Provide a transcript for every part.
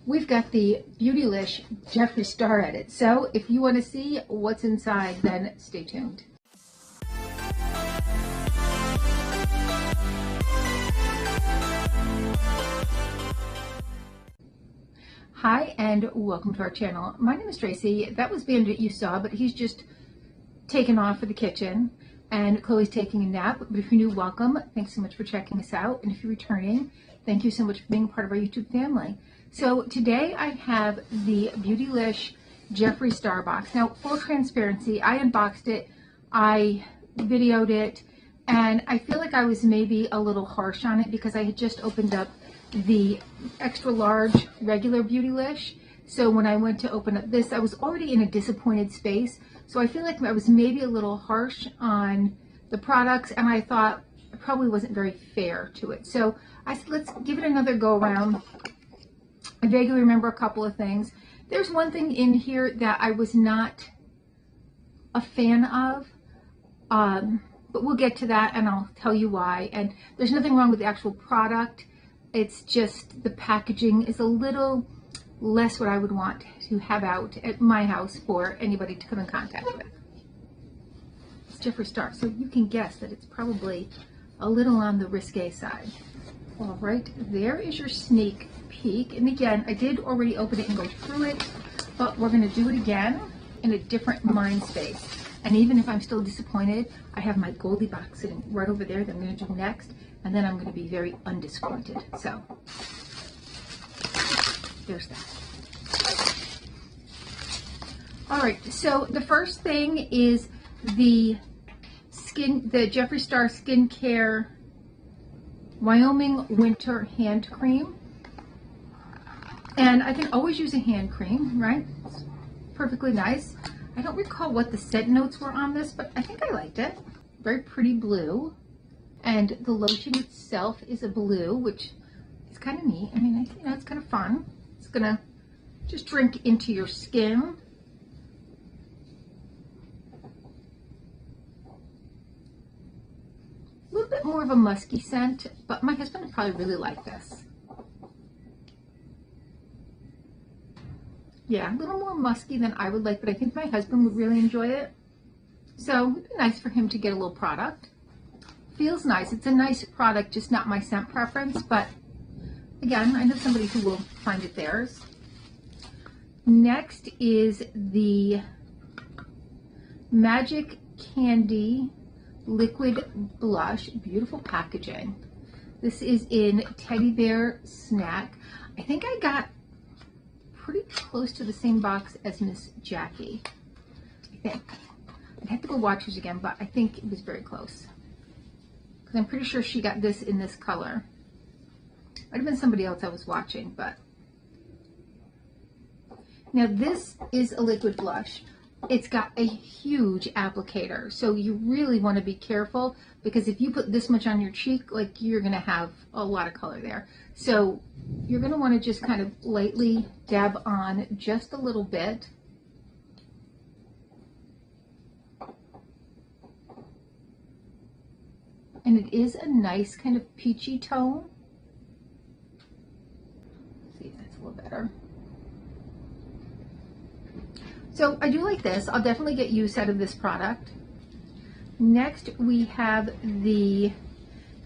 We've got the Beautylish Jeffree Star edit. So if you want to see what's inside, then stay tuned. Hi and welcome to our channel. My name is Tracy. That was Bandit you saw, but he's just taken off for the kitchen and Chloe's taking a nap. But if you're new, welcome. Thanks so much for checking us out. And if you're returning, thank you so much for being part of our YouTube family. So today I have the Beautylish Jeffree Star box. Now, full transparency, I unboxed it, I videoed it, and I feel like I was maybe a little harsh on it because I had just opened up the extra large regular Beautylish. So when I went to open up this, I was already in a disappointed space. So I feel like I was maybe a little harsh on the products, and I thought it probably wasn't very fair to it. So I said, let's give it another go around. I vaguely remember a couple of things. There's one thing in here that I was not a fan of, but we'll get to that and I'll tell you why. And there's nothing wrong with the actual product. It's just the packaging is a little less what I would want to have out at my house for anybody to come in contact with. It's Jeffree Star, so you can guess that it's probably a little on the risque side. All right, there is your sneak peek. And again, I did already open it and go through it, but we're going to do it again in a different mind space. And even if I'm still disappointed, I have my Goldie box sitting right over there that I'm going to do next, and then I'm going to be very undisappointed. So there's that. All right, so the first thing is the Jeffree Star Skincare Wyoming Winter Hand Cream. And I can always use a hand cream, right? It's perfectly nice. I don't recall what the scent notes were on this, but I think I liked it. Very pretty blue. And the lotion itself is a blue, which is kind of neat. I mean, you know, it's kind of fun. It's gonna just drink into your skin. A little bit more of a musky scent, but my husband would probably really like this. Yeah, a little more musky than I would like, but I think my husband would really enjoy it. So it'd be nice for him to get a little product. Feels nice. It's a nice product, just not my scent preference, but again, I know somebody who will find it theirs. Next is the Magic Candy Liquid Blush. Beautiful packaging. This is in Teddy Bear Snack. I think I got pretty close to the same box as Miss Jackie, I think. I'd have to go watch hers again, but I think it was very close. Because I'm pretty sure she got this in this color. Might have been somebody else I was watching, but. Now this is a liquid blush. It's got a huge applicator, so you really want to be careful, because if you put this much on your cheek, like, you're going to have a lot of color there. So you're going to want to just kind of lightly dab on just a little bit. And it is a nice kind of peachy tone. Let's see, that's a little better. So I do like this. I'll definitely get use out of this product. Next, we have the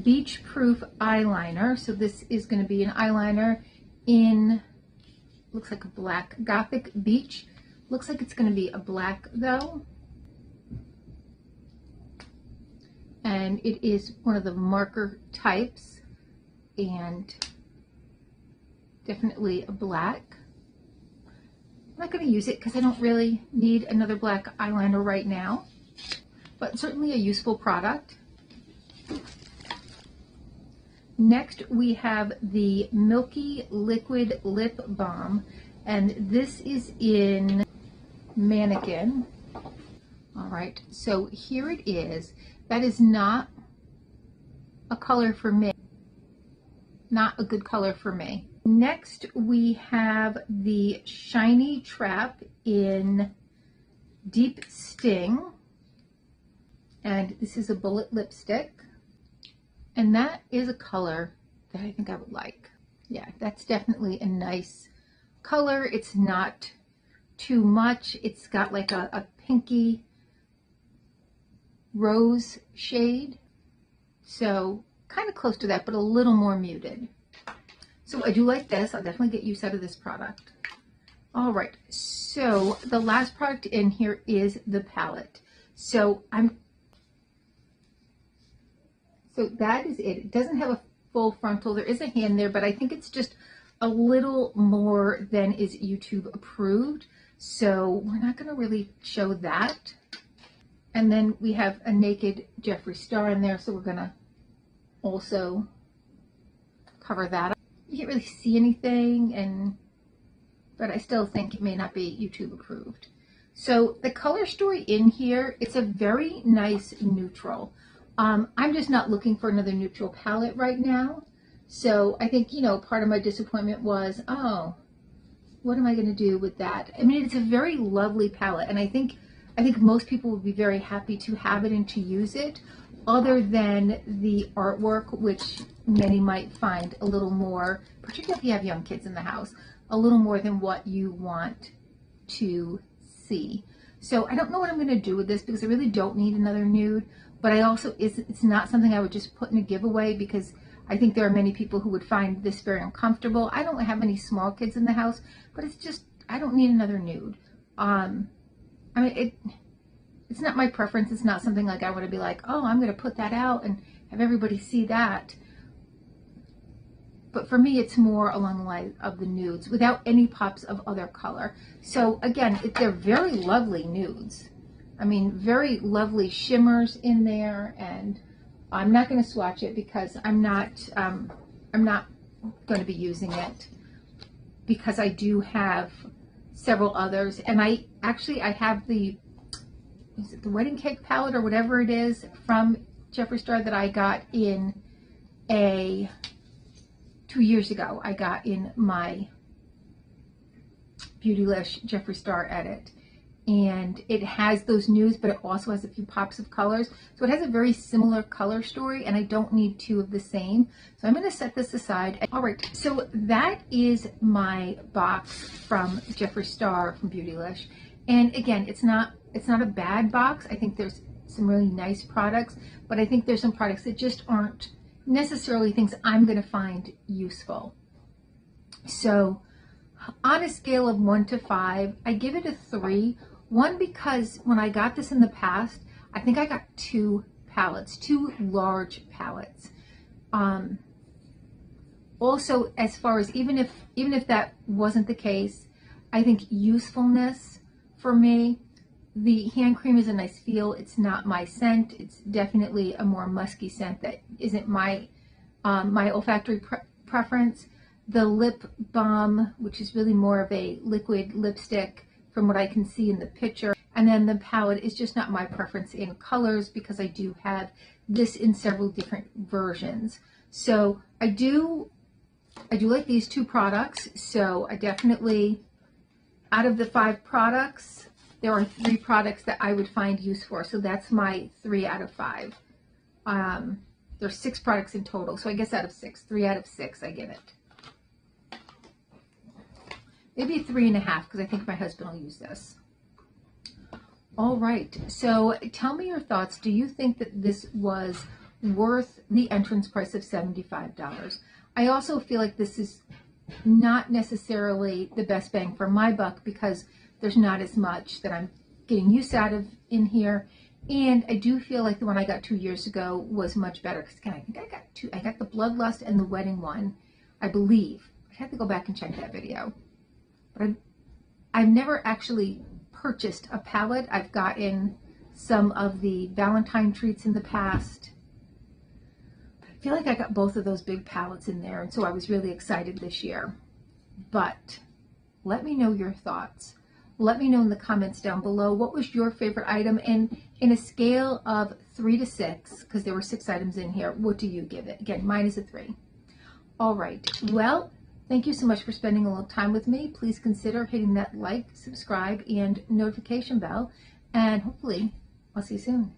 Beach Proof Eyeliner. So this is going to be an eyeliner in, looks like a black, Gothic Beach. Looks like it's going to be a black though. And it is one of the marker types, and definitely a black. I'm not going to use it because I don't really need another black eyeliner right now, but certainly a useful product. Next, we have the Milky Liquid Lip Balm, and this is in Mannequin. All right, so here it is. That is not a color for me. Not a good color for me. Next, we have the Shiny Trap in Deep Sting. And this is a bullet lipstick. And that is a color that I think I would like. Yeah, that's definitely a nice color. It's not too much. It's got like a pinky rose shade. So kind of close to that, but a little more muted. So I do like this. I'll definitely get use out of this product. All right, so the last product in here is the palette. So that is it. It doesn't have a full frontal. There is a hand there, but I think it's just a little more than is YouTube approved. So we're not going to really show that. And then we have a naked Jeffree Star in there, so we're going to also cover that up. You can't really see anything, but I still think it may not be YouTube approved. So the color story in here, it's a very nice neutral. I'm just not looking for another neutral palette right now. So I think, you know, part of my disappointment was, oh, what am I going to do with that? I mean, it's a very lovely palette, and I think most people would be very happy to have it and to use it, other than the artwork, which many might find a little more, particularly if you have young kids in the house, a little more than what you want to see. So I don't know what I'm going to do with this, because I really don't need another nude, but I also, it's not something I would just put in a giveaway, because I think there are many people who would find this very uncomfortable. I don't have any small kids in the house, but it's just, I don't need another nude. I mean, it's not my preference. It's not something like I want to be like, oh, I'm going to put that out and have everybody see that. But for me, it's more along the line of the nudes without any pops of other color. So again, they're very lovely nudes. I mean, very lovely shimmers in there, and I'm not going to swatch it because I'm not going to be using it, because I do have several others, and I have the, is it the wedding cake palette or whatever it is from Jeffree Star that I got in 2 years ago. I got in my Beautylish Jeffree Star edit, and it has those nudes, but it also has a few pops of colors. So it has a very similar color story, and I don't need two of the same. So I'm going to set this aside. All right, so that is my box from Jeffree Star from Beautylish. And again, it's not a bad box. I think there's some really nice products, but I think there's some products that just aren't necessarily things I'm going to find useful. So on a scale of 1 to 5, I give it a 3. 1, because when I got this in the past, I think I got 2 palettes, 2 large palettes. Also, as far as even if that wasn't the case, I think usefulness for me, the hand cream is a nice feel. It's not my scent. It's definitely a more musky scent that isn't my my olfactory preference. The lip balm, which is really more of a liquid lipstick from what I can see in the picture. And then the palette is just not my preference in colors, because I do have this in several different versions. So I do like these 2 products. So I definitely, out of the 5 products, there are 3 products that I would find use for. So that's my 3 out of 5. There's 6 products in total. So I guess out of 6, 3 out of 6, I give it. Maybe 3.5, because I think my husband will use this. All right, so tell me your thoughts. Do you think that this was worth the entrance price of $75? I also feel like this is not necessarily the best bang for my buck, because there's not as much that I'm getting use out of in here. And I do feel like the one I got 2 years ago was much better, because again, I think I got 2. I got the Bloodlust and the Wedding one, I believe. I have to go back and check that video. But I've never actually purchased a palette. I've gotten some of the Valentine treats in the past. I feel like I got both of those big palettes in there, and so I was really excited this year. But let me know your thoughts. Let me know in the comments down below, what was your favorite item? And in a scale of 3 to 6, because there were 6 items in here, what do you give it? Again, mine is a 3. All right, well, thank you so much for spending a little time with me. Please consider hitting that like, subscribe, and notification bell. And hopefully, I'll see you soon.